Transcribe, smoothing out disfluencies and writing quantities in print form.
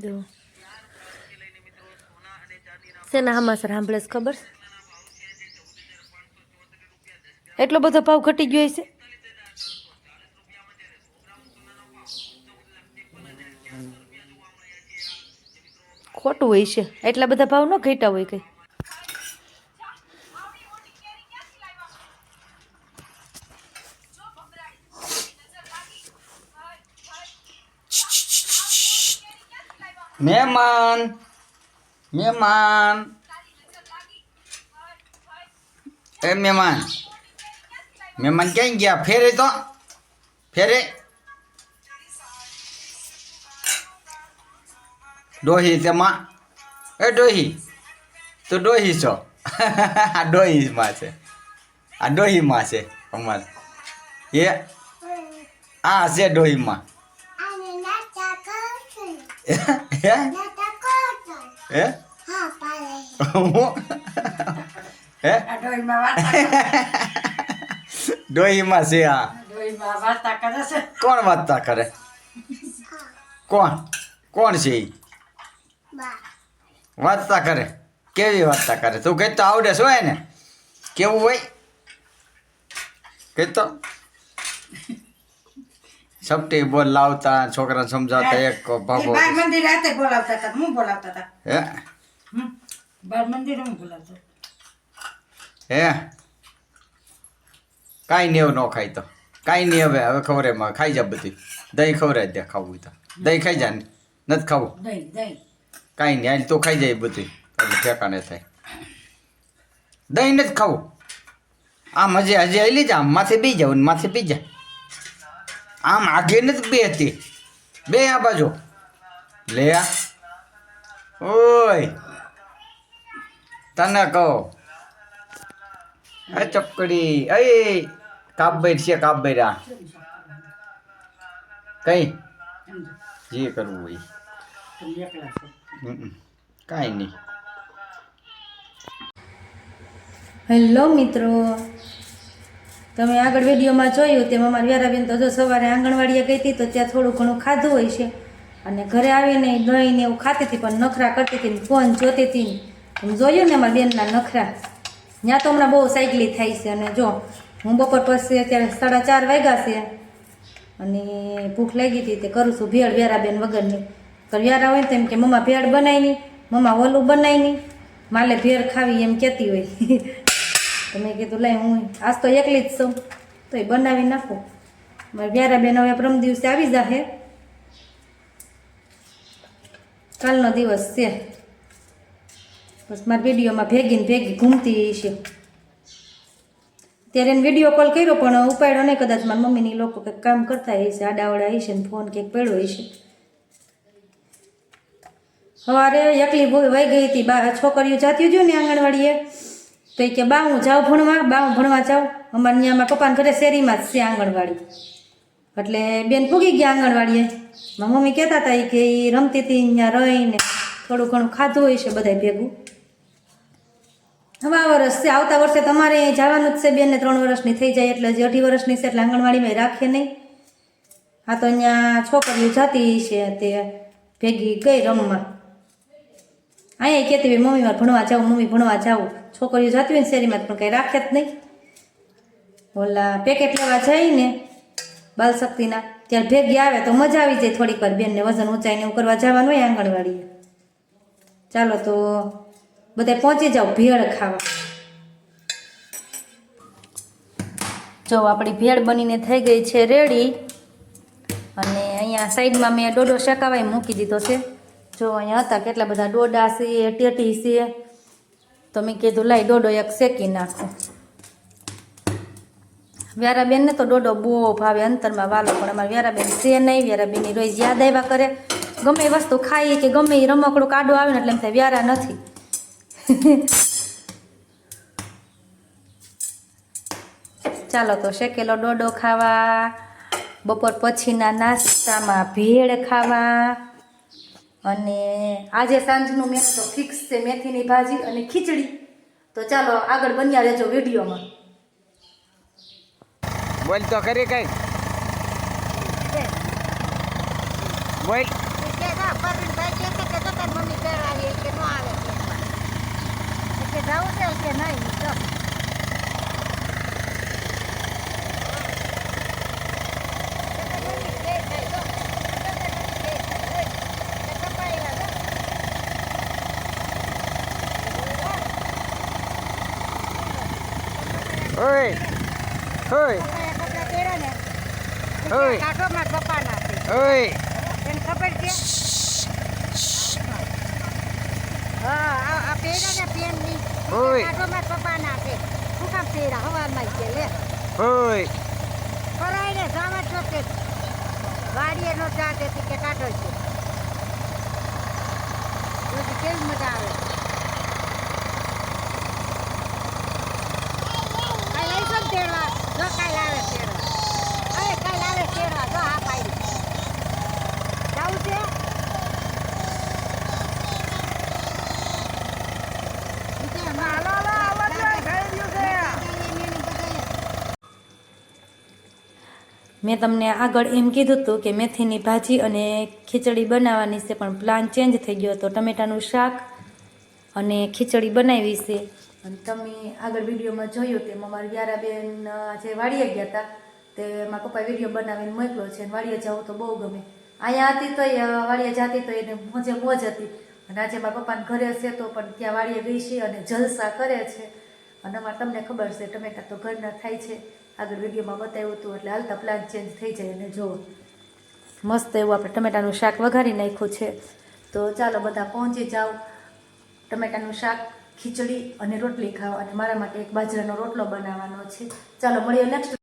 જો શેના હમાસર સાંભળે છે ખબર? એટલો બધો ભાવ ઘટી ગયો છે. ખોટું હોય છે, એટલા બધા ભાવ ન ઘટ્યા હોય કઈ. મહેમાન મહેમાન એ મહેમાન મહેમાન ક્યાં ગયા? ફેરે તો ફેરે ડોહી તેમાં એ ડોહી તો ડોહી છો. આ ડોહીમાં છે, આ ડોહીમાં છે અમારે. એ આ છે ડોહીમાં. હે ડોહીમાં છે. આ કોણ વાર્તા કરે? કોણ કોણ છે એ વાર્તા કરે? કેવી વાર્તા કરે? તું કહેતો આવડે શું હોય ને? કેવું હોય કહેતો? સપટી બોલ લાવતા, છોકરાને સમજાવતા. એક ભાગો મંદિર રાતે બોલાવતા હતા. હું બોલાવતા હતા. હે બાર મંદિર હું બોલાવતો. હે કાંઈ નહીં, એવું ન ખાય તો કાંઈ નહીં. હવે હવે ખબર એમાં ખાઈ જા બધી. દહીં ખવડાવી દે, ખાવું હોય તો દહીં ખાઈ જા. નથી ખાવું કાંઈ નહીં, હાલ તું ખાઈ જાય બધું, એટલે ઠેકાણે થાય. દહીં નથી ખાવું. આમ હજી હજી હાલી જા, આમ માથે બી જાવ, માથે પી જા. આમ આગે નથી બે હતી, બે આ બાજુ લે. ઓય તને કહો એ ચપકડી એ કાબર છે, કાબર. આ કઈ જે કરવું હોય કાંઈ નહીં. હેલો મિત્રો, તમે આગળ વિડીયોમાં જોયું તેમ અમારી વ્યારાબેન તો જો સવારે આંગણવાડીએ ગઈ હતી તો ત્યાં થોડું ઘણું ખાધું હોય છે, અને ઘરે આવીને દહીં ને એવું ખાતી હતી, પણ નખરા કરતી હતી, ફોન જોતી હતી. તમે જોયું ને અમારા બેનના નખરા. ત્યાં તો હમણાં બહુ સાયકલી થાય છે. અને જો હું બપોર પછી અત્યારે 4:30 વાગ્યા છે અને ભૂખ લાગી હતી તે કરું છું ભેળ વ્યારાબેન વગરની. તો વ્યારા હોય ને તો એમ કે મમ્મા ભેળ બનાવી નહીં, મમ્મા ઓલું બનાવી નહીં, માલે ભેળ ખાવી એમ કહેતી હોય. તો મેં કીધું લઈ હું આજ તો એકલી જ છું તો એ બનાવી નાખું. મારી વ્યારાબેન હવે પ્રમ દિવસે આવી જશે, કાલનો દિવસ છે. બસ મારા વિડીયોમાં ભેગી ને ભેગી ઘૂમતી છે. ત્યારે એને વિડીયો કોલ કર્યો પણ ઉપાડ્યો નહીં. કદાચ મારા મમ્મીની લોકો કંઈક કામ કરતા હશે, આડાવડા હશે ને ફોન કંઈક પડ્યો હશે. સવારે એકલી વહી ગઈ હતી. છોકરીઓ જાતી જો ને આંગણવાડીએ તો એ કે બા હું જાઉં ભણવા, બા હું ભણવા જાઉં. અમારે ત્યાં મારા પપ્પાને ઘરે શેરીમાં જ છે આંગણવાડી. એટલે બેન પૂગી ગયા આંગણવાડીએ. મારા મમ્મી કહેતા હતા કે એ રમતી હતી, ત્યાં રહીને થોડું ઘણું ખાધું હોય છે બધા ભેગું. હવે આ વર્ષ છે, આવતા વર્ષે તમારે જવાનું જ છે. બેનને 3 વર્ષની થઈ જાય એટલે હજી 18 વર્ષની છે એટલે આંગણવાડીમાં રાખે નહીં. આ તો અહીંયા છોકરીઓ જાતી છે તે ભેગી ગઈ રમવા. અહીંયા કહેતી હોય મમ્મી મારે ભણવા જાઉં, મમ્મી ભણવા જાઉં. છોકરીઓ જાતી હોય ને શેરીમાં પણ કંઈ રાખે જ નહીં. ઓલા પેકેટ લેવા જઈને બાલશક્તિના ત્યારે ભેગી આવે તો મજા આવી જાય થોડીક વાર. બેનને વજન ઊંચાઈને એવું કરવા જવાનું હોય આંગણવાડીએ. ચાલો તો બધા પહોંચી જાઓ ભેળ ખાવા. જો આપણી ભેળ બનીને થઈ ગઈ છે રેડી. અને અહીંયા સાઈડમાં મેં ડોડો શેકાવાય મૂકી દીધો છે. જો અહીંયા હતા કેટલા બધા ડોડા છે, ટેટી છે, તો મેં કીધું લાઈ ડોડો એક શેકી નાખું. વ્યારાબેનને તો ડોડો બહુ ભાવે, અંતરમાં વાલો. પણ અમારે વ્યારાબેન છે નહીં. વ્યારાબેનની રોજ યાદ આવ્યા કરે. ગમે એ વસ્તુ ખાઈએ કે ગમે એ રમકડું કાઢો આવે ને એટલે એમ થાય વ્યારા નથી. ચાલો તો શેકેલો ડોડો ખાવા, બપોર પછીના નાસ્તામાં ભેળ ખાવા. અને આજે સાંજનું મેં તો ફિક્સ છે મેથીની ભાજી અને ખીચડી. તો ચાલો આગળ બન્યા રહેજો વિડીયોમાં. બોલ તો કરી કઈ બોલ. મમ્મી કરાવી કે ન આવે કે જાવું છે કે નહીં જો ઓય ઓય કપડા પહેરો ને ઓય કાઢો માં પપ્પાના છે ઓય એને ખબર છે હા આ પહેરા ને પેનની ઓય. કાઢો માં પપ્પાના છે શું કામ પહેરા હવામાં છે લે ઓય કરાય ને જાવા છો કે વાડીએ નો જાતે કે કાઢો છે તો કેવી મજા આવે કાલ લઈશું ને તેડવા જો કાલ આવે તેડવા અરે કાલ આવે તેડવા જો હા પાડી જાવું છે મેં તમને આગળ એમ કીધું હતું કે મેથીની ભાજી અને ખીચડી બનાવવાની છે, પણ પ્લાન ચેન્જ થઈ ગયો હતો. ટમેટાનું શાક અને ખીચડી બનાવી છે. અને તમે આગળ વિડીયોમાં જોયું તેમ અમારી યારાબેન જે વાડીએ ગયા હતા તે મારા પપ્પાએ વિડીયો બનાવીને મોકલ્યો છે. વાડીએ જવું તો બહુ ગમે. અહીંયા હતી તોય વાડીએ જતી તો એને મોજે મોજ હતી. અને આજે મારા પપ્પાને ઘરે છે તો પણ ત્યાં વાડીએ ગઈ છે અને જલસા કરે છે. અને અમારે તમને ખબર છે ટમેટા તો ઘરના થાય છે. આગળ વિડીયોમાં બતાવ્યું હતું એટલે હાલતા પ્લાન ચેન્જ થઈ જાય. અને જુઓ મસ્ત એવું આપણે ટમેટાનું શાક વઘારી નાખ્યું છે. તો ચાલો બધા પહોંચી જાઓ ટમેટાનું શાક, ખીચડી અને રોટલી ખાવા. અને મારા માટે એક બાજરાનો રોટલો બનાવવાનો છે. ચાલો મળીએ નેક્સ્ટ